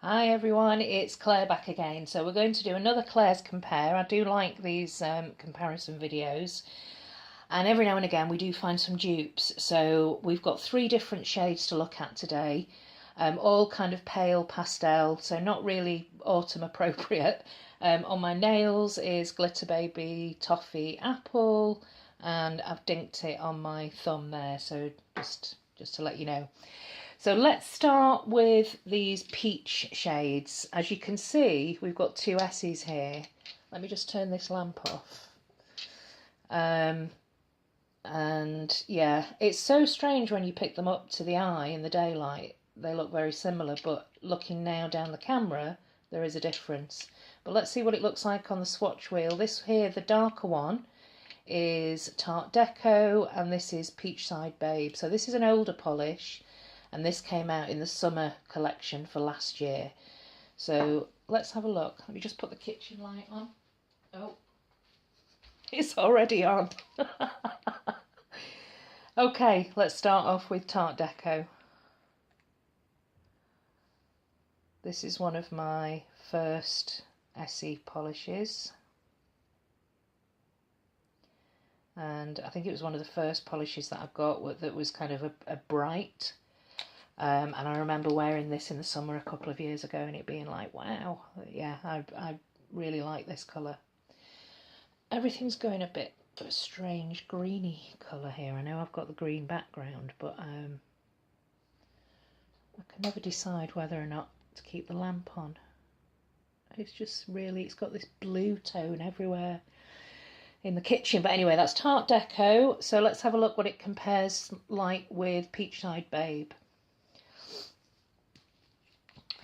Hi everyone, it's Claire back again. So we're going to do another Clare's Compare. I do like these comparison videos, and every now and again we do find some dupes. So we've got 3 different shades to look at today, all kind of pale pastel, so not really autumn appropriate. On my nails is Glitter Baby Toffee Apple, and I've dinked it on my thumb there, so just to let you know. So let's start with these peach shades. As you can see, we've got 2 Essies here. Let me just turn this lamp off. And yeah, it's so strange when you pick them up to the eye in the daylight. They look very similar, but looking now down the camera, there is a difference. But let's see what it looks like on the swatch wheel. This here, the darker one, is Tart Deco, and this is Peachside Babe. So this is an older polish, and this came out in the summer collection for last year. So let's have a look. Let me just put the kitchen light on. Oh, it's already on. Okay, let's start off with Tart Deco. This is one of my first Essie polishes, and I think it was one of the first polishes that I got that was kind of a bright. And I remember wearing this in the summer a couple of years ago and it being like, wow, yeah, I really like this colour. Everything's going a bit of a strange greeny colour here. I know I've got the green background, but I can never decide whether or not to keep the lamp on. It's just really, it's got this blue tone everywhere in the kitchen. But anyway, that's Tart Deco. So let's have a look what it compares like with Peachside Babe.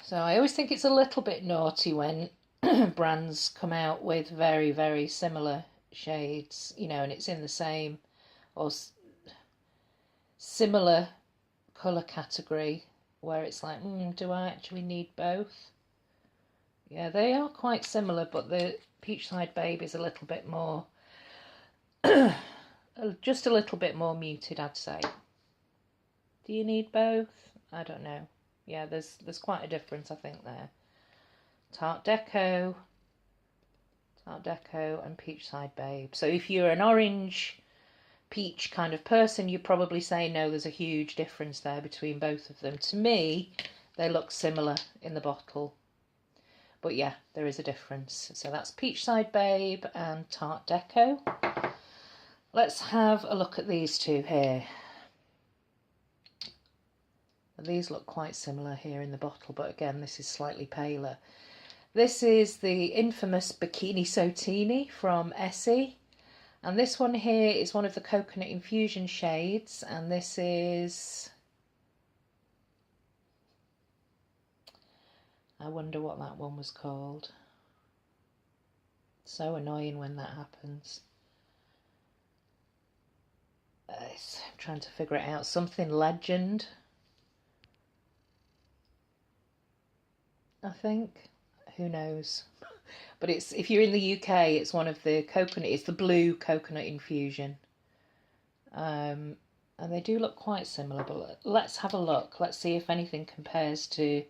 So I always think it's a little bit naughty when brands come out with very, very similar shades, you know, and it's in the same or similar colour category, where it's like, do I actually need both? Yeah, they are quite similar, but the Peachside Babe is a little bit more, just a little bit more muted, I'd say. Do you need both? I don't know. Yeah, there's quite a difference, I think, there. Tart Deco, and Peachside Babe. So if you're an orange, peach kind of person, you probably say, no, there's a huge difference there between both of them. To me, they look similar in the bottle. But yeah, there is a difference. So that's Peachside Babe and Tart Deco. Let's have a look at these 2 here. These look quite similar here in the bottle, but again, this is slightly paler. This is the infamous Bikini Sotini from Essie, and this one here is one of the coconut infusion shades, and this is, I wonder what that one was called. So annoying when that happens. I'm trying to figure it out. Something Legend, I think. Who knows? But it's, if you're in the UK, it's one of the coconut, it's the blue coconut infusion. And they do look quite similar, but let's have a look. Let's see if anything compares to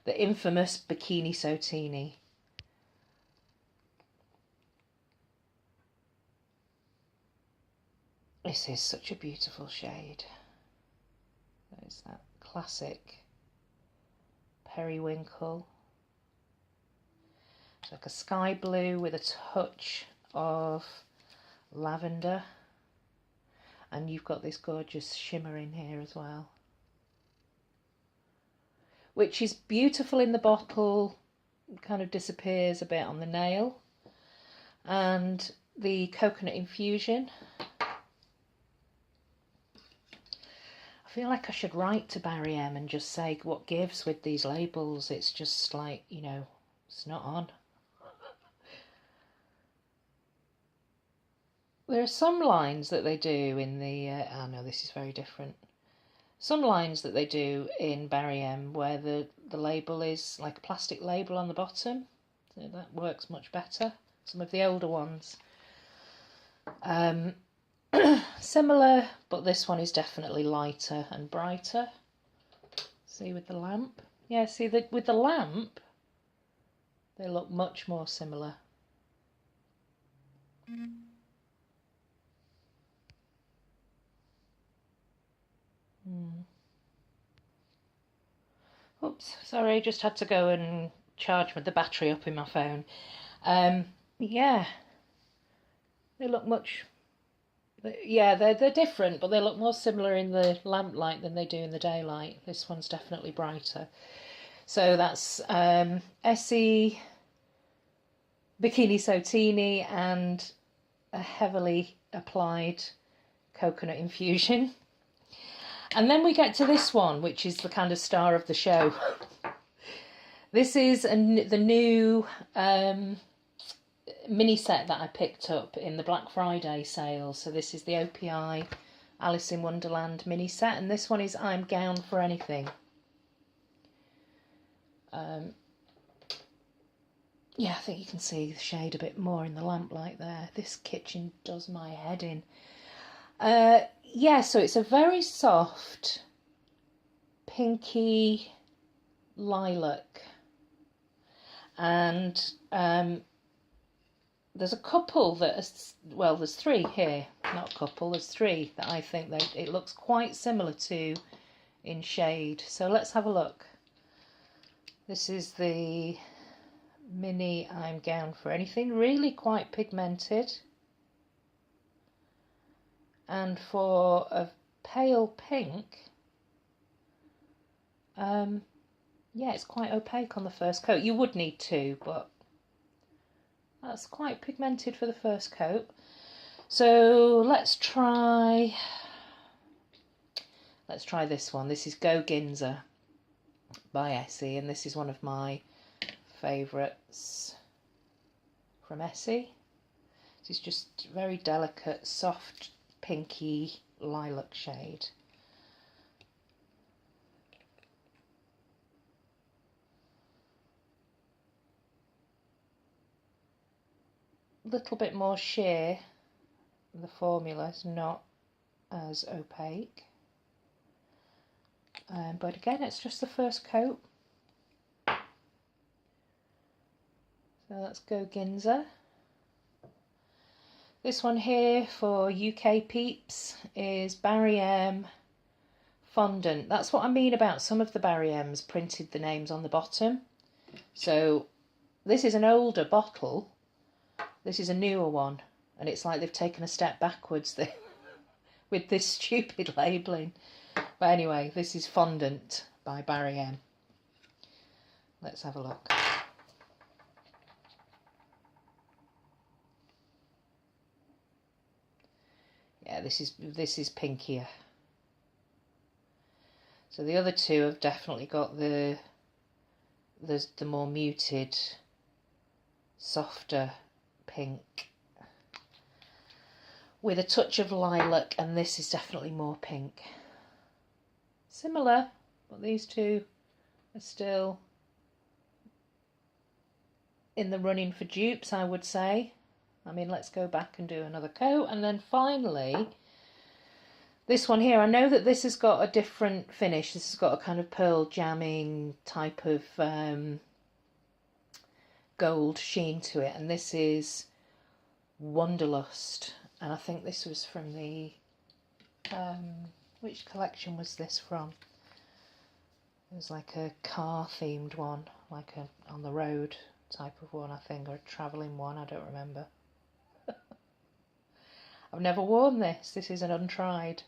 the infamous Bikini Sotini. This is such a beautiful shade. There's that classic periwinkle. It's like a sky blue with a touch of lavender, and you've got this gorgeous shimmer in here as well, which is beautiful in the bottle, kind of disappears a bit on the nail. And the coconut infusion, I feel like I should write to Barry M and just say what gives with these labels. It's just like, you know, it's not on. There are some lines that they do in the, oh no, this is very different. Some lines that they do in Barry M where the label is like a plastic label on the bottom. So that works much better. Some of the older ones. Similar, but this one is definitely lighter and brighter. See with the lamp. Yeah, see, with the lamp, they look much more similar. Oops, sorry, just had to go and charge the battery up in my phone. Yeah, they look much. Yeah, they're different, but they look more similar in the lamplight than they do in the daylight. This one's definitely brighter. So that's Essie, Bikini Sotini, and a heavily applied coconut infusion. And then we get to this one, which is the kind of star of the show. This is the new mini set that I picked up in the Black Friday sale. So this is the OPI Alice in Wonderland mini set, and this one is I'm Gown for Anything. Yeah, I think you can see the shade a bit more in the lamplight there. This kitchen does my head in. Yeah, so it's a very soft, pinky lilac. And there's a couple that is, well, there's three here, not a couple, there's three that I think that it looks quite similar to in shade. So let's have a look. This is the mini I'm Gown for Anything, really quite pigmented. And for a pale pink, yeah, it's quite opaque on the first coat. You would need two, but that's quite pigmented for the first coat. So let's try this one. This is Go Ginza by Essie, and this is one of my favourites from Essie. This is just very delicate, soft, pinky lilac shade. Little bit more sheer. The formula is not as opaque, but again, it's just the first coat. So let's Go Ginza. This one here for UK peeps is Barry M Fondant. That's what I mean about some of the Barry M's printed the names on the bottom. So this is an older bottle. This is a newer one, and it's like they've taken a step backwards there with this stupid labelling. But anyway, this is Fondant by Barry M. Let's have a look. Yeah, this is pinkier. So the other two have definitely got the more muted, softer pink with a touch of lilac, and this is definitely more pink. Similar, but these two are still in the running for dupes, I would say. I mean, let's go back and do another coat. And then finally, this one here. I know that this has got a different finish. This has got a kind of pearl jamming type of gold sheen to it. And this is Wanderlust. And I think this was from the... which collection was this from? It was like a car themed one, like a on the road type of one, I think, or a travelling one, I don't remember. I've never worn this. This is an untried.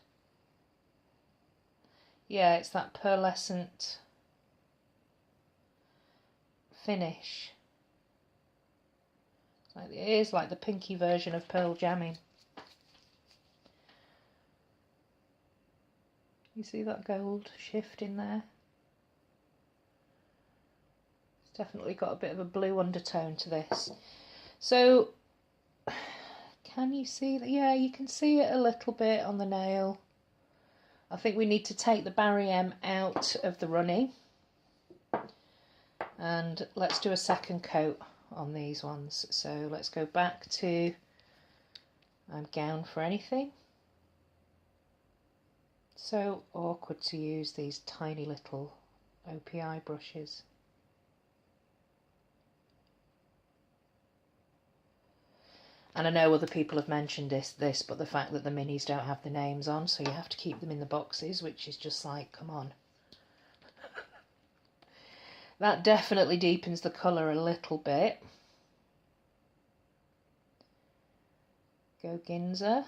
Yeah, it's that pearlescent finish. It is like the pinky version of pearl jamming. You see that gold shift in there? It's definitely got a bit of a blue undertone to this. So, can you see that? Yeah, you can see it a little bit on the nail. I think we need to take the Barry M out of the running. And let's do a second coat on these ones. So let's go back to I'm Gown for Anything. So awkward to use these tiny little OPI brushes. And I know other people have mentioned this, but the fact that the minis don't have the names on, so you have to keep them in the boxes, which is just like, come on. That definitely deepens the colour a little bit. Go Ginza.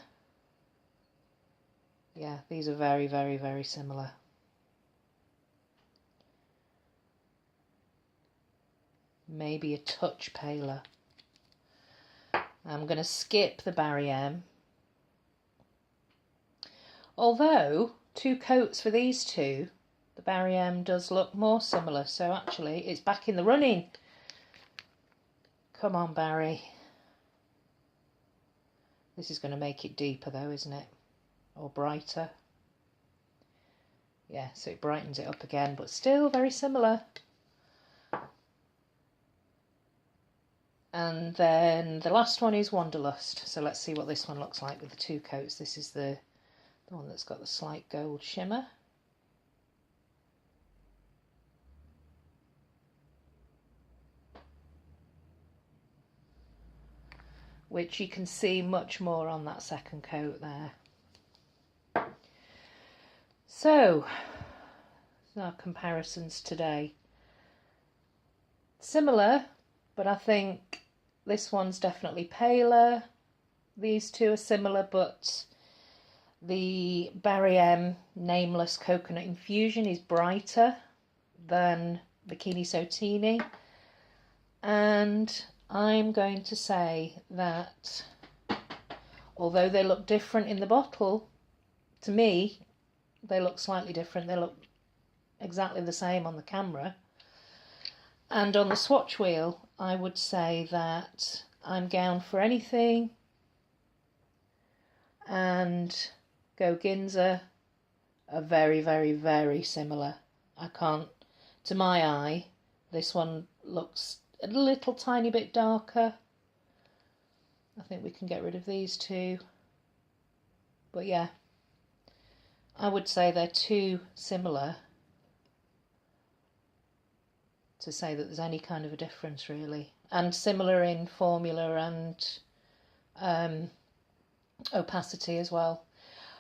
Yeah, these are very, very, very similar. Maybe a touch paler. I'm going to skip the Barry M. Although, 2 coats for these two, the Barry M does look more similar. So actually, it's back in the running. Come on, Barry. This is going to make it deeper though, isn't it? Or brighter. Yeah, so it brightens it up again, but still very similar. And then the last one is Wanderlust. So let's see what this one looks like with the 2 coats. This is the one that's got the slight gold shimmer. Which you can see much more on that second coat there. So, our comparisons today. Similar, but I think this one's definitely paler. These two are similar, but the Barry M Nameless Coconut Infusion is brighter than Bikini Sotini. And I'm going to say that although they look different in the bottle, to me, they look slightly different. They look exactly the same on the camera. And on the swatch wheel, I would say that I'm Gown for Anything and Go Ginza are very, very, very similar. I can't, to my eye, this one looks a little tiny bit darker. I think we can get rid of these two. But yeah, I would say they're too similar to say that there's any kind of a difference really. And similar in formula and opacity as well.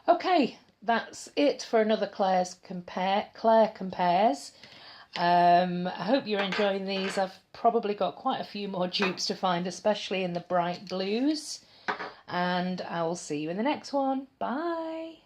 Okay, that's it for another Clare Compares. I hope you're enjoying these. I've probably got quite a few more dupes to find, especially in the bright blues. And I will see you in the next one. Bye.